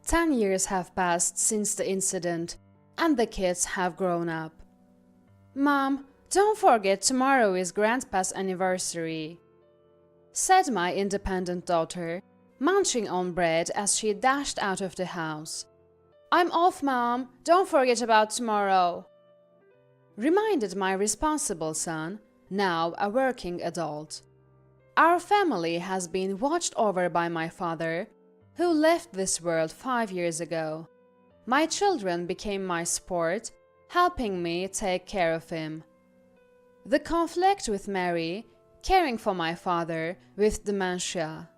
10 years have passed since the incident, and the kids have grown up. "Mom, don't forget tomorrow is Grandpa's anniversary," said my independent daughter, munching on bread as she dashed out of the house. "I'm off, Mom. Don't forget about tomorrow," reminded my responsible son, now a working adult. Our family has been watched over by my father, who left this world 5 years ago. My children became my support, helping me take care of him. The conflict with Mary, caring for my father with dementia.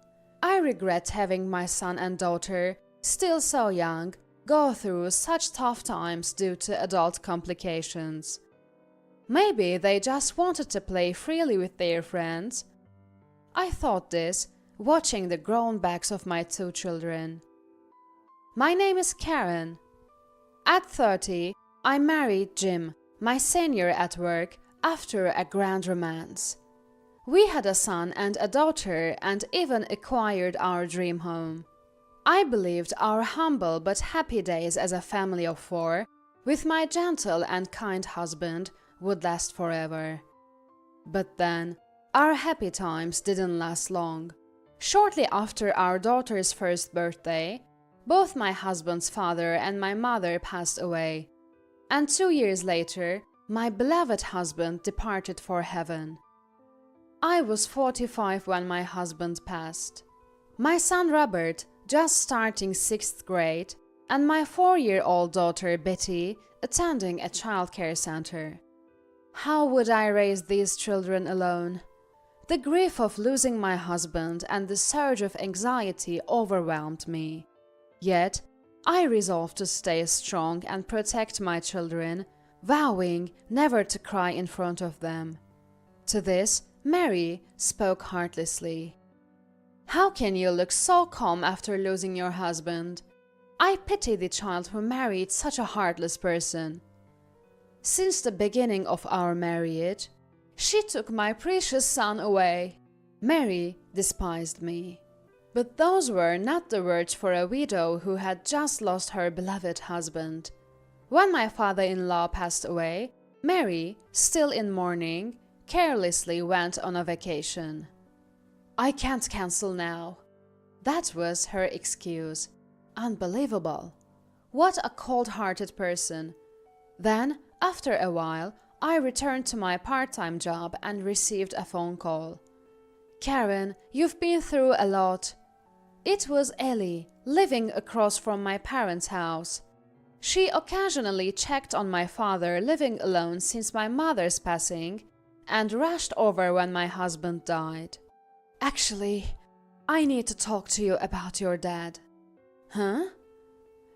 I regret having my son and daughter, still so young, go through such tough times due to adult complications. Maybe they just wanted to play freely with their friends. I thought this, watching the grown backs of my 2 children. My name is Karen. At 30, I married Jim, my senior at work, after a grand romance. We had a son and a daughter and even acquired our dream home. I believed our humble but happy days as a family of 4, with my gentle and kind husband, would last forever. But then, our happy times didn't last long. Shortly after our daughter's first birthday, both my husband's father and my mother passed away, and 2 years later, my beloved husband departed for heaven. I was 45 when my husband passed. My son Robert, just starting 6th grade, and my 4-year-old daughter Betty, attending a childcare center. How would I raise these children alone? The grief of losing my husband and the surge of anxiety overwhelmed me. Yet, I resolved to stay strong and protect my children, vowing never to cry in front of them. To this, Mary spoke heartlessly. "How can you look so calm after losing your husband? I pity the child who married such a heartless person. Since the beginning of our marriage, she took my precious son away." Mary despised me. But those were not the words for a widow who had just lost her beloved husband. When my father-in-law passed away, Mary, still in mourning, carelessly went on a vacation. "I can't cancel now." That was her excuse. Unbelievable. What a cold-hearted person. Then, after a while, I returned to my part-time job and received a phone call. "Karen, you've been through a lot." It was Ellie, living across from my parents' house. She occasionally checked on my father living alone since my mother's passing, and rushed over when my husband died. "Actually, I need to talk to you about your dad." "Huh?"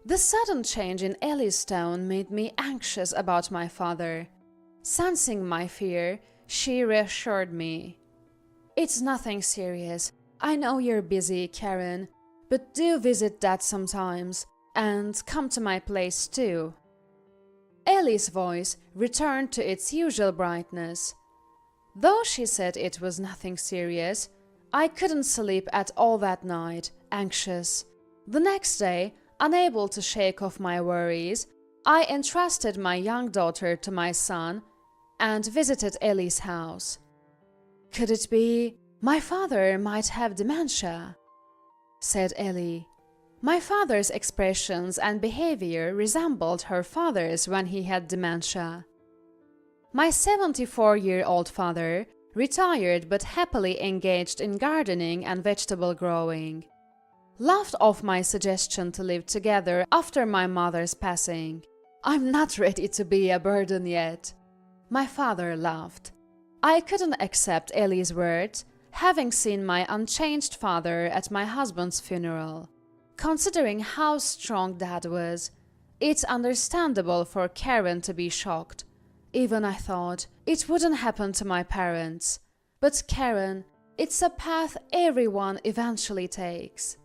The sudden change in Ellie's tone made me anxious about my father. Sensing my fear, she reassured me. "It's nothing serious. I know you're busy, Karen, but do visit Dad sometimes, and come to my place too." Ellie's voice returned to its usual brightness. Though she said it was nothing serious, I couldn't sleep at all that night, anxious. The next day, unable to shake off my worries, I entrusted my young daughter to my son and visited Ellie's house. "Could it be my father might have dementia?" said Ellie. My father's expressions and behavior resembled her father's when he had dementia. My 74-year-old father, retired but happily engaged in gardening and vegetable growing, laughed off my suggestion to live together after my mother's passing. "I'm not ready to be a burden yet." My father laughed. I couldn't accept Ellie's words, having seen my unchanged father at my husband's funeral. Considering how strong Dad was, it's understandable for Karen to be shocked. Even I thought it wouldn't happen to my parents. But Karen, it's a path everyone eventually takes.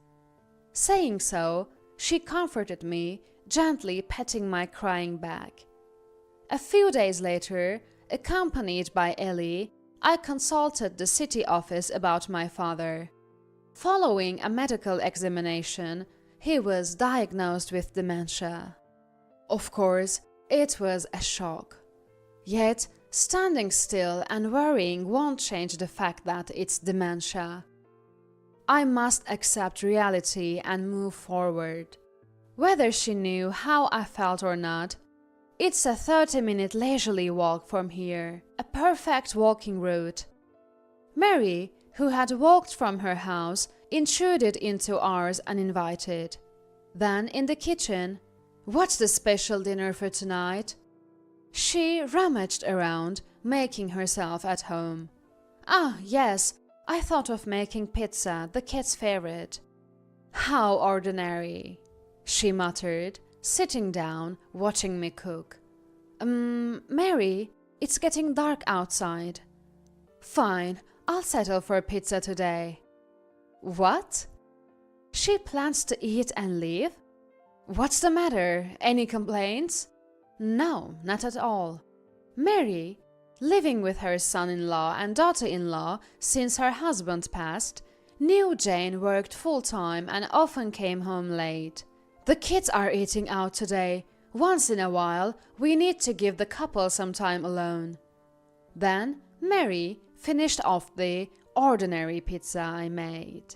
Saying so, she comforted me, gently patting my crying back. A few days later, accompanied by Ellie, I consulted the city office about my father. Following a medical examination, he was diagnosed with dementia. Of course, it was a shock. Yet, standing still and worrying won't change the fact that it's dementia. I must accept reality and move forward. Whether she knew how I felt or not, it's a 30-minute leisurely walk from here, a perfect walking route. Mary, who had walked from her house, intruded into ours uninvited. Then, in the kitchen, "What's the special dinner for tonight?" She rummaged around, making herself at home. "Ah, yes, I thought of making pizza, the kid's favorite." "How ordinary," she muttered, sitting down, watching me cook. Mary, it's getting dark outside." "Fine, I'll settle for pizza today." "What? She plans to eat and leave? What's the matter? Any complaints?" "No, not at all. Mary, living with her son-in-law and daughter-in-law since her husband passed, knew Jane worked full-time and often came home late. The kids are eating out today. Once in a while, we need to give the couple some time alone." Then Mary finished off the ordinary pizza I made.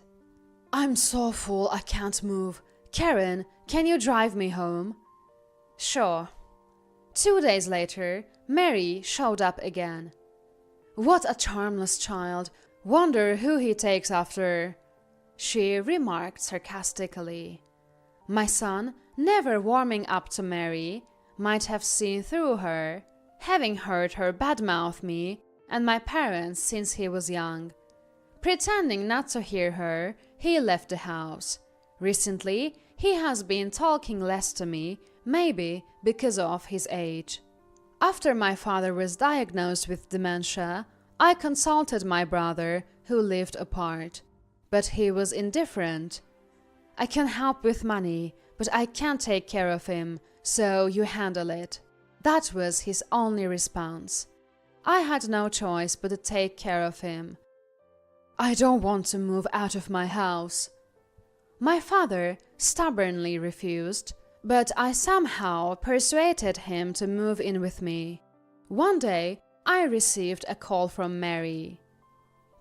"I'm so full I can't move. Karen, can you drive me home?" "Sure." 2 days later, Mary showed up again. "What a charmless child. Wonder who he takes after," she remarked sarcastically. My son, never warming up to Mary, might have seen through her, having heard her badmouth me and my parents since he was young. Pretending not to hear her, he left the house. Recently, he has been talking less to me, maybe because of his age. After my father was diagnosed with dementia, I consulted my brother, who lived apart. But he was indifferent. "I can help with money, but I can't take care of him, so you handle it." That was his only response. I had no choice but to take care of him. "I don't want to move out of my house." My father stubbornly refused, but I somehow persuaded him to move in with me. One day, I received a call from Mary.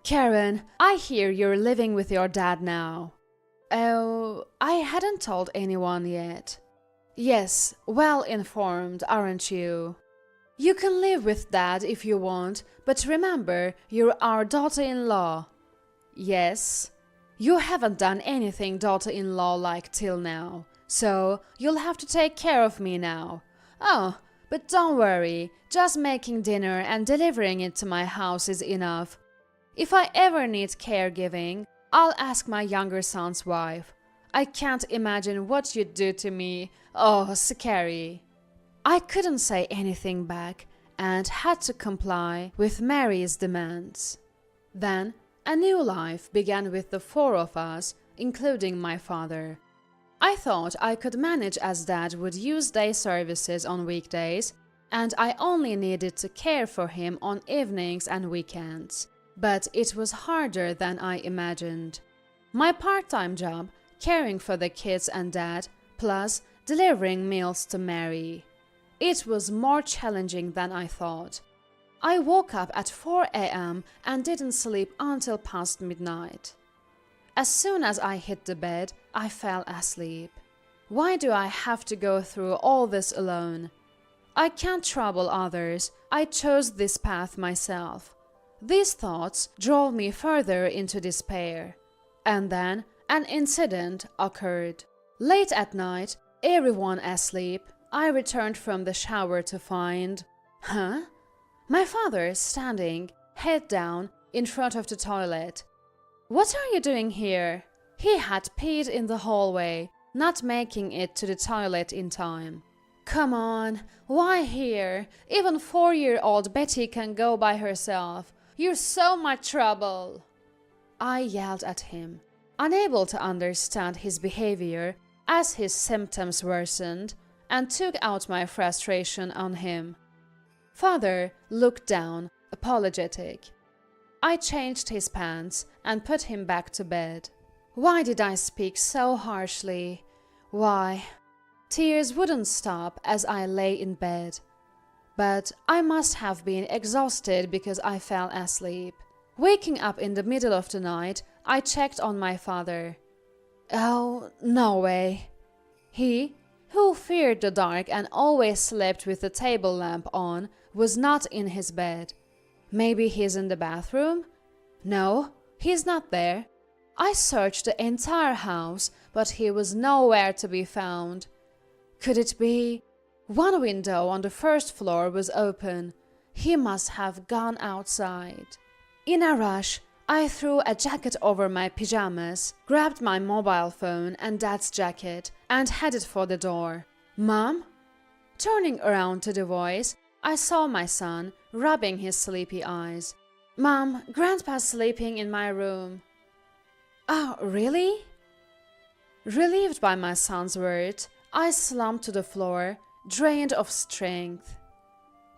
"Karen, I hear you're living with your dad now." "Oh, I hadn't told anyone yet." "Yes, well informed, aren't you?" "You can live with Dad if you want, but remember, you're our daughter-in-law." "Yes." "You haven't done anything daughter-in-law-like till now, so you'll have to take care of me now." "Oh, but don't worry, just making dinner and delivering it to my house is enough. If I ever need caregiving, I'll ask my younger son's wife. I can't imagine what you'd do to me. Oh, scary." I couldn't say anything back and had to comply with Mary's demands. Then a new life began with the 4 of us, including my father. I thought I could manage as Dad would use day services on weekdays, and I only needed to care for him on evenings and weekends. But it was harder than I imagined. My part-time job, caring for the kids and Dad, plus delivering meals to Mary. It was more challenging than I thought. I woke up at 4 a.m. and didn't sleep until past midnight. As soon as I hit the bed, I fell asleep. Why do I have to go through all this alone? I can't trouble others. I chose this path myself. These thoughts drove me further into despair. And then an incident occurred. Late at night, everyone asleep, I returned from the shower to find... My father standing, head down, in front of the toilet. "What are you doing here?" He had peed in the hallway, not making it to the toilet in time. "Come on, why here? Even 4-year-old Betty can go by herself. You're so much trouble." I yelled at him, unable to understand his behavior as his symptoms worsened, and took out my frustration on him. Father looked down, apologetic. I changed his pants and put him back to bed. Why did I speak so harshly? Why? Tears wouldn't stop as I lay in bed. But I must have been exhausted because I fell asleep. Waking up in the middle of the night, I checked on my father. Oh, no way. He, who feared the dark and always slept with the table lamp on, was not in his bed. Maybe he's in the bathroom? No, he's not there. I searched the entire house, but he was nowhere to be found. Could it be? One window on the first floor was open. He must have gone outside. In a rush, I threw a jacket over my pajamas, grabbed my mobile phone and Dad's jacket, and headed for the door. Mom? Turning around to the voice, I saw my son, rubbing his sleepy eyes. Mom, Grandpa's sleeping in my room. Oh, really? Relieved by my son's words, I slumped to the floor, drained of strength.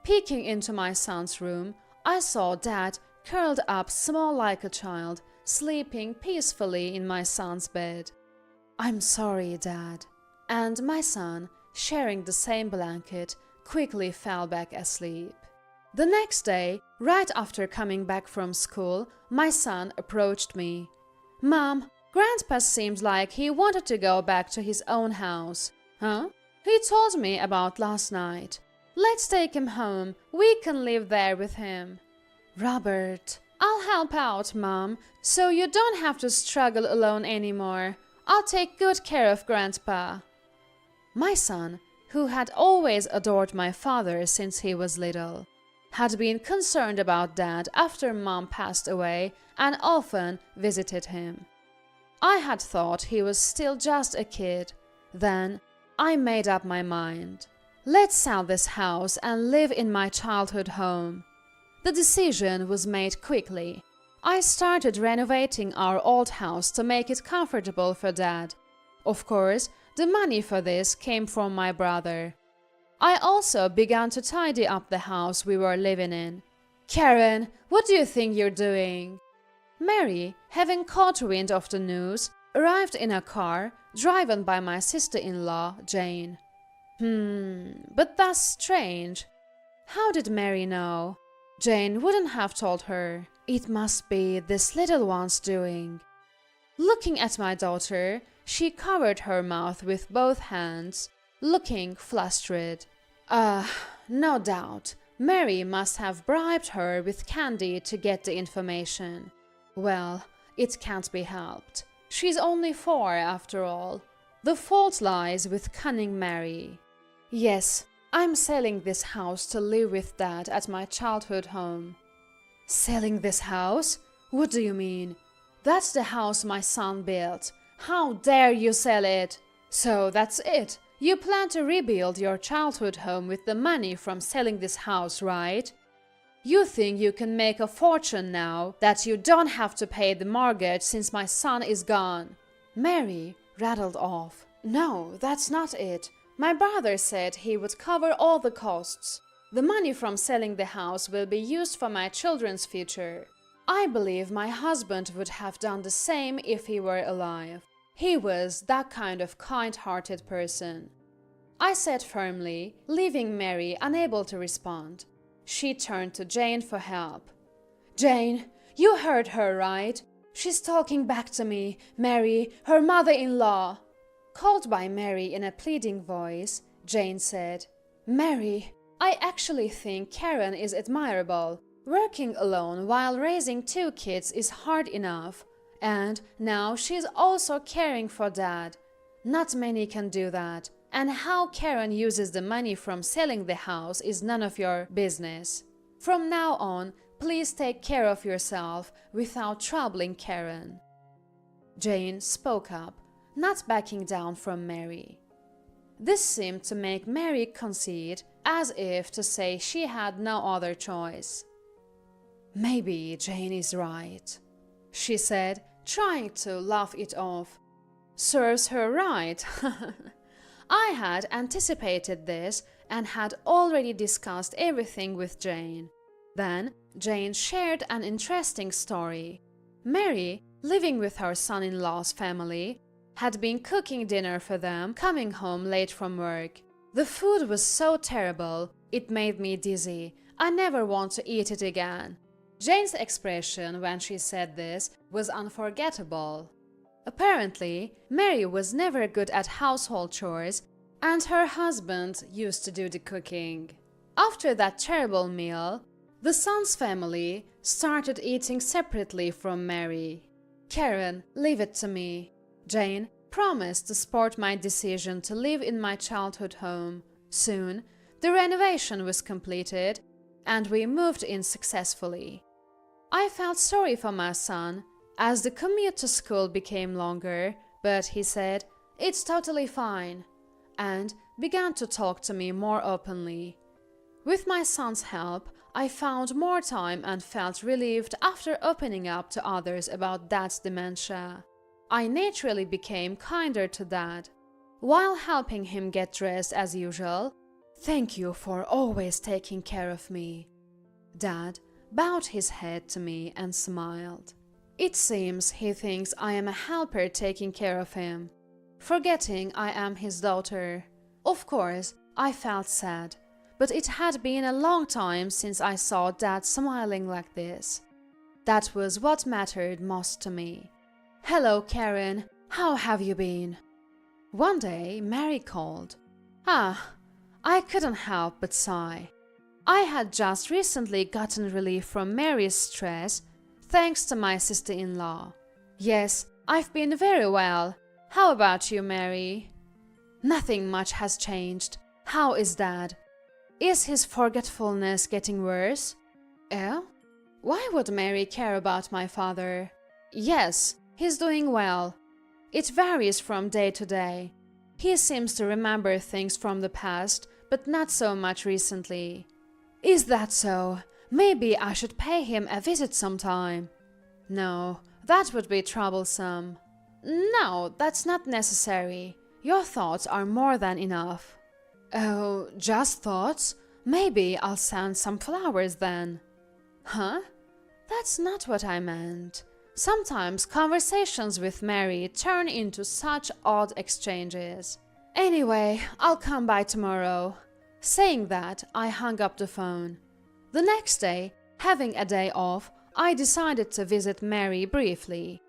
Peeking into my son's room, I saw Dad curled up small like a child, sleeping peacefully in my son's bed. I'm sorry, Dad. And my son, sharing the same blanket, quickly fell back asleep. The next day, right after coming back from school, my son approached me. Mom, Grandpa seemed like he wanted to go back to his own house. Huh? He told me about last night. Let's take him home. We can live there with him. Robert, I'll help out, Mom, so you don't have to struggle alone anymore. I'll take good care of Grandpa. My son, who had always adored my father since he was little, had been concerned about Dad after Mom passed away and often visited him. I had thought he was still just a kid. Then I made up my mind. Let's sell this house and live in my childhood home. The decision was made quickly. I started renovating our old house to make it comfortable for Dad. Of course, the money for this came from my brother. I also began to tidy up the house we were living in. Karen, what do you think you're doing? Mary, having caught wind of the news, arrived in a car driven by my sister-in-law, Jane. But that's strange. How did Mary know? Jane wouldn't have told her. It must be this little one's doing. Looking at my daughter, she covered her mouth with both hands, looking flustered. No doubt. Mary must have bribed her with candy to get the information. Well, it can't be helped. She's only 4 after all. The fault lies with cunning Mary. Yes, I'm selling this house to live with Dad at my childhood home. Selling this house? What do you mean? That's the house my son built. How dare you sell it? So that's it. You plan to rebuild your childhood home with the money from selling this house, right? You think you can make a fortune now that you don't have to pay the mortgage since my son is gone. Mary rattled off. No, that's not it. My brother said he would cover all the costs. The money from selling the house will be used for my children's future. I believe my husband would have done the same if he were alive. He was that kind of kind-hearted person. I said firmly, leaving Mary unable to respond. She turned to Jane for help. Jane, you heard her, right? She's talking back to me, Mary, her mother-in-law. Called by Mary in a pleading voice, Jane said, Mary, I actually think Karen is admirable. Working alone while raising 2 kids is hard enough. And now she's also caring for Dad. Not many can do that. And how Karen uses the money from selling the house is none of your business. From now on, please take care of yourself without troubling Karen. Jane spoke up, not backing down from Mary. This seemed to make Mary concede, as if to say she had no other choice. Maybe Jane is right, she said, trying to laugh it off. Serves her right. I had anticipated this and had already discussed everything with Jane. Then Jane shared an interesting story. Mary, living with her son-in-law's family, had been cooking dinner for them, coming home late from work. The food was so terrible, it made me dizzy. I never want to eat it again. Jane's expression when she said this was unforgettable. Apparently, Mary was never good at household chores, and her husband used to do the cooking. After that terrible meal, the son's family started eating separately from Mary. Karen, leave it to me. Jane promised to support my decision to live in my childhood home. Soon, the renovation was completed, and we moved in successfully. I felt sorry for my son, as the commute to school became longer, but he said, "It's totally fine," and began to talk to me more openly. With my son's help, I found more time and felt relieved after opening up to others about Dad's dementia. I naturally became kinder to Dad. While helping him get dressed as usual, "Thank you for always taking care of me." Dad bowed his head to me and smiled. It seems he thinks I am a helper taking care of him, forgetting I am his daughter. Of course, I felt sad, but it had been a long time since I saw Dad smiling like this. That was what mattered most to me. "Hello, Karen. How have you been?" One day, Mary called. I couldn't help but sigh. I had just recently gotten relief from Mary's stress, thanks to my sister-in-law. "Yes, I've been very well. How about you, Mary?" "Nothing much has changed. How is Dad? Is his forgetfulness getting worse?" "Oh? Why would Mary care about my father?" "Yes, he's doing well. It varies from day to day. He seems to remember things from the past, but not so much recently." "Is that so? Maybe I should pay him a visit sometime." "No, that would be troublesome." "No, that's not necessary. Your thoughts are more than enough." "Oh, just thoughts? Maybe I'll send some flowers then." "Huh? That's not what I meant. Sometimes conversations with Mary turn into such odd exchanges. Anyway, I'll come by tomorrow." Saying that, I hung up the phone. The next day, having a day off, I decided to visit Mary briefly.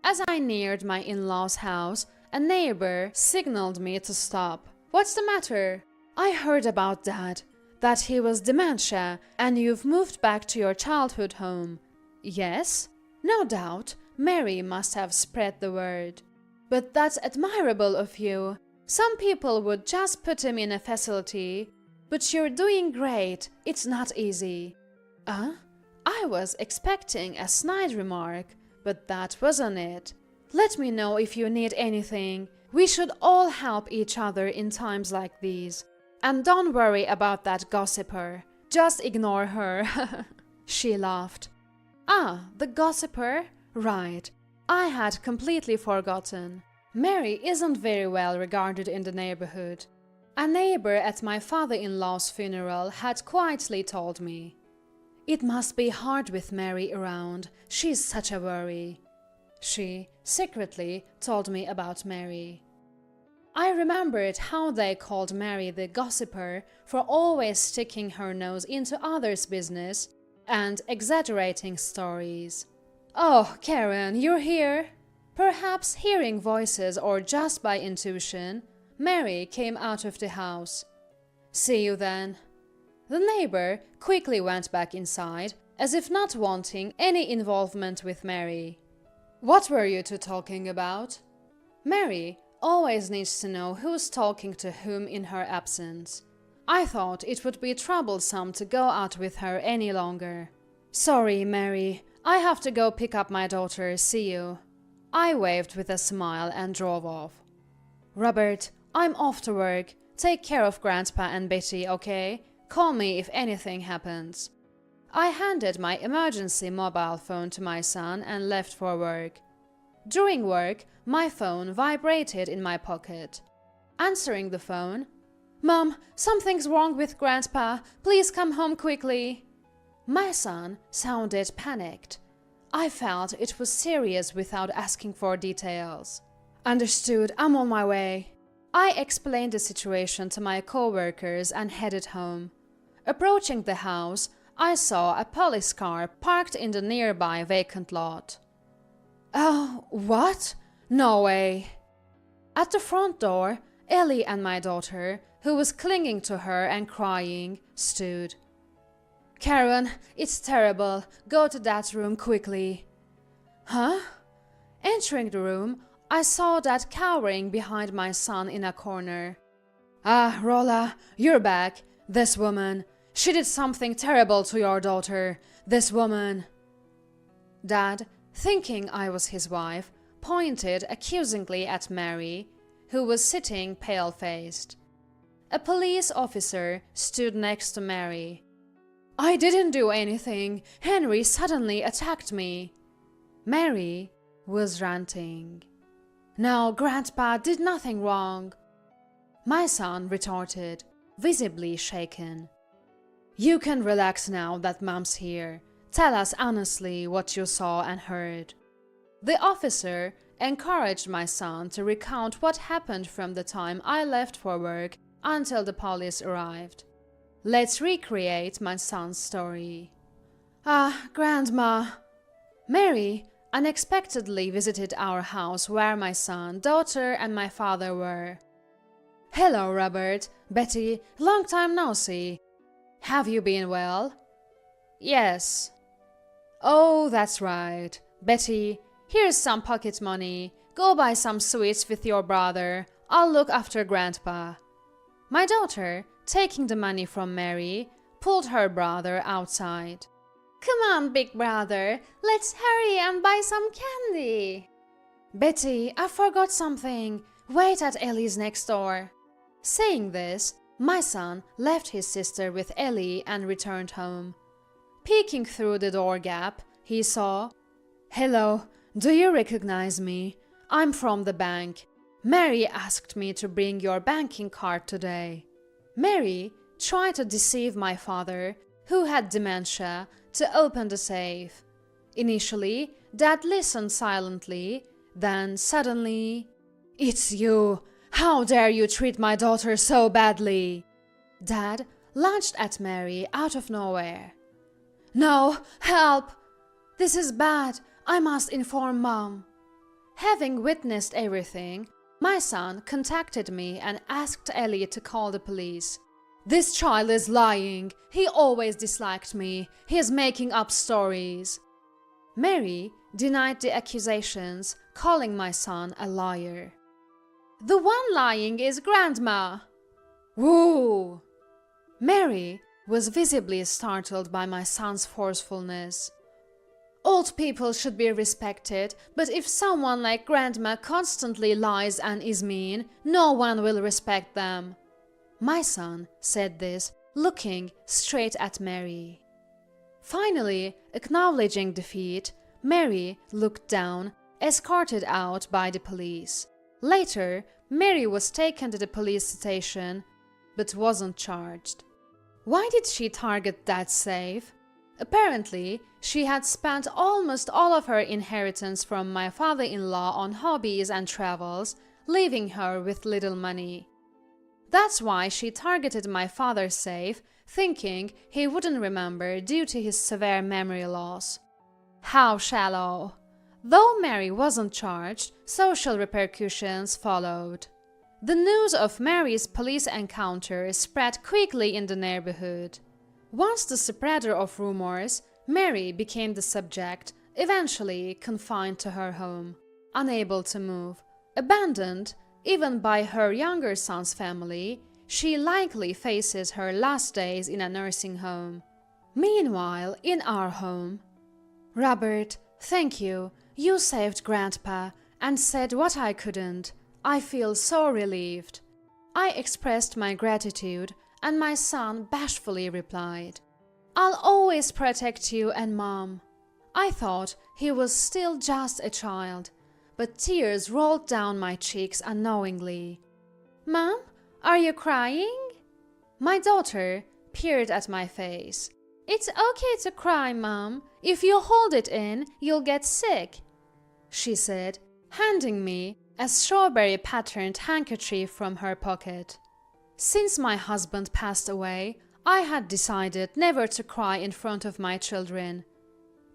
As I neared my in-laws' house, a neighbor signaled me to stop. "What's the matter?" "I heard about Dad, that he was dementia, and you've moved back to your childhood home." "Yes?" "No doubt, Mary must have spread the word." "But that's admirable of you. Some people would just put him in a facility. But you're doing great. It's not easy." I was expecting a snide remark, but that wasn't it. "Let me know if you need anything. We should all help each other in times like these. And don't worry about that gossiper. Just ignore her." She laughed. The gossiper? Right. I had completely forgotten. Mary isn't very well regarded in the neighborhood. A neighbor at my father-in-law's funeral had quietly told me. "It must be hard with Mary around. She's such a worry." She secretly told me about Mary. I remembered how they called Mary the gossiper for always sticking her nose into others' business and exaggerating stories. "Oh, Karen, you're here?" Perhaps hearing voices or just by intuition, Mary came out of the house. "See you then." The neighbor quickly went back inside, as if not wanting any involvement with Mary. "What were you two talking about?" Mary always needs to know who's talking to whom in her absence. I thought it would be troublesome to go out with her any longer. "Sorry, Mary. I have to go pick up my daughter. See you." I waved with a smile and drove off. "Robert, I'm off to work. Take care of Grandpa and Betty, okay? Call me if anything happens." I handed my emergency mobile phone to my son and left for work. During work, my phone vibrated in my pocket. Answering the phone, "Mom, something's wrong with Grandpa. Please come home quickly." My son sounded panicked. I felt it was serious without asking for details. Understood, I'm on my way. I explained the situation to my co-workers and headed home. Approaching the house, I saw a police car parked in the nearby vacant lot. Oh, what? No way. At the front door, Ellie and my daughter, who was clinging to her and crying, stood. Karen, it's terrible. Go to that room quickly. Huh? Entering the room, I saw Dad cowering behind my son in a corner. Ah, Rolla, you're back. This woman. She did something terrible to your daughter. This woman. Dad, thinking I was his wife, pointed accusingly at Mary, who was sitting pale-faced. A police officer stood next to Mary. I didn't do anything. Henry suddenly attacked me. Mary was ranting. No, Grandpa did nothing wrong. My son retorted, visibly shaken. You can relax now that Mom's here. Tell us honestly what you saw and heard. The officer encouraged my son to recount what happened from the time I left for work until the police arrived. Let's recreate my son's story. Ah, Grandma. Mary unexpectedly visited our house where my son, daughter, and my father were. Hello, Robert. Betty, long time no see. Have you been well? Yes. Oh, that's right. Betty, here's some pocket money. Go buy some sweets with your brother. I'll look after Grandpa. My daughter, taking the money from Mary, pulled her brother outside. Come on, big brother. Let's hurry and buy some candy. Betty, I forgot something. Wait at Ellie's next door. Saying this, my son left his sister with Ellie and returned home. Peeking through the door gap, he saw, Hello, do you recognize me? I'm from the bank. Mary asked me to bring your banking card today. Mary tried to deceive my father, who had dementia, to open the safe. Initially, Dad listened silently, then suddenly, It's you! How dare you treat my daughter so badly? Dad lunged at Mary out of nowhere. No, help! This is bad. I must inform Mom. Having witnessed everything, my son contacted me and asked Ellie to call the police. This child is lying. He always disliked me. He is making up stories. Mary denied the accusations, calling my son a liar. The one lying is Grandma. Woo! Mary was visibly startled by my son's forcefulness. Old people should be respected, but if someone like Grandma constantly lies and is mean, no one will respect them. My son said this, looking straight at Mary. Finally, acknowledging defeat, Mary looked down, escorted out by the police. Later, Mary was taken to the police station, but wasn't charged. Why did she target that safe? Apparently, she had spent almost all of her inheritance from my father-in-law on hobbies and travels, leaving her with little money. That's why she targeted my father's safe, thinking he wouldn't remember due to his severe memory loss. How shallow! Though Mary wasn't charged, social repercussions followed. The news of Mary's police encounter spread quickly in the neighborhood. Once the spreader of rumors, Mary became the subject, eventually confined to her home, unable to move, abandoned even by her younger son's family. She likely faces her last days in a nursing home. Meanwhile, in our home, Robert, thank you. You saved Grandpa and said what I couldn't. I feel so relieved. I expressed my gratitude, and my son bashfully replied, I'll always protect you and Mom. I thought he was still just a child, but tears rolled down my cheeks unknowingly. Mom, are you crying? My daughter peered at my face. It's okay to cry, Mom. If you hold it in, you'll get sick, she said, handing me a strawberry-patterned handkerchief from her pocket. Since my husband passed away, I had decided never to cry in front of my children.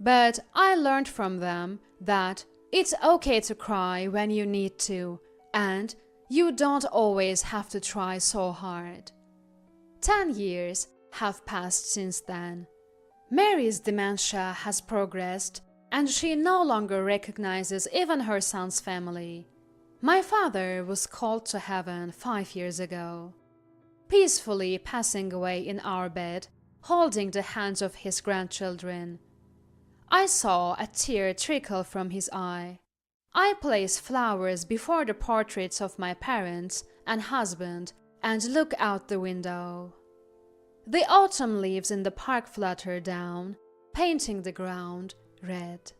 But I learned from them that it's okay to cry when you need to, and you don't always have to try so hard. 10 years have passed since then. Mary's dementia has progressed, and she no longer recognizes even her son's family. My father was called to heaven 5 years ago, peacefully passing away in our bed, holding the hands of his grandchildren. I saw a tear trickle from his eye. I placed flowers before the portraits of my parents and husband and looked out the window. The autumn leaves in the park fluttered down, painting the ground red.